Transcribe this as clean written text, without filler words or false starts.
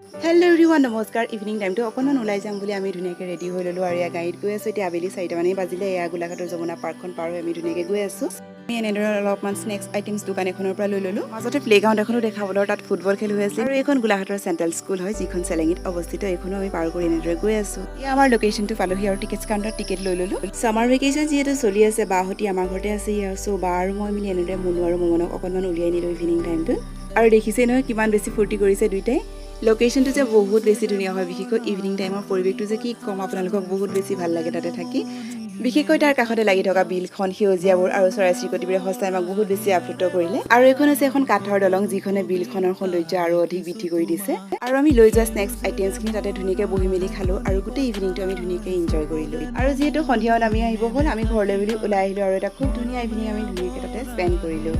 hello' everyone নমস্কাৰ evening টাইমটো অকণমান ওলাই যাম বুলি আমি ধুনীয়াকৈ ৰেডি হৈ ল'লোঁ আৰু এয়া গাড়ীত গৈ আছোঁ এতিয়া আবেলি 4টা মানেই বাজিলে এয়া গোলাঘাটৰ যমুনা পাৰ্কখন পাৰ হৈ আমি ধুনীয়াকৈ গৈ আছোঁ আমি এনেদৰে অলপমান স্নেক্স আইটেমছ দোকান এখনৰ পৰা লৈ ল'লোঁ মাজতে প্লেগ্ৰাউণ্ড এখনো দেখাবলৈ তাত ফুটবল খেল হৈ আছিল আৰু এইখন গোলাঘাটৰ চেণ্ট্ৰেল স্কুল হয় যিখন চেলেঙিত অৱস্থিত এইখনো আমি পাৰ কৰি এনেদৰে গৈ আছোঁ এয়া আমাৰ লোকেশ্যনটো পালোহি আৰু টিকেটছ কাউণ্টাৰত টিকেট লৈ ল'লোঁ ছামাৰ ভেকেশ্যন যিহেতু চলি আছে বাহঁতি আমাৰ ঘৰতে আছে ইয়াৰ চ' বা আৰু মই মিলি এনেদৰে মুনু আৰু মমনক অকণমান উলিয়াই নিলোঁ ইভিনিং টাইমটো আৰু দেখিছেই নহয় কিমান বেছি ফূৰ্তি কৰিছে দুইটাই লোকেশ্যনটো যে বহুত বেছি ধুনীয়া হয় বিশেষকৈ ইভিনিং টাইমৰ পৰিৱেশটো যে কি ক'ম আপোনালোকক বহুত বেছি ভাল লাগে তাতে থাকি বিশেষকৈ তাৰ কাষতে লাগি থকা বিলখন সেউজীয়াবোৰ আৰু চৰাই চিৰিকটিবোৰে সঁচাই আমাক বহুত বেছি আপ্লুত কৰিলে আৰু এইখন হৈছে এখন কাঠৰ দলং যিখনে বিলখনৰ সৌন্দৰ্য আৰু অধিক বৃদ্ধি কৰি দিছে আৰু আমি লৈ যোৱা স্নেক্স আইটেমছখিনি তাতে ধুনীয়াকৈ বহি মেলি খালোঁ আৰু গোটেই ইভিনিংটো আমি ধুনীয়াকৈ এনজয় কৰিলোঁ আৰু যিহেতু সন্ধিয়াও নামি আহিব হ'ল আমি ঘৰলৈ বুলি ওলাই আহিলোঁ আৰু এটা খুব ধুনীয়া ইভিনিং আমি ধুনীয়াকৈ তাতে স্পেণ্ড কৰিলোঁ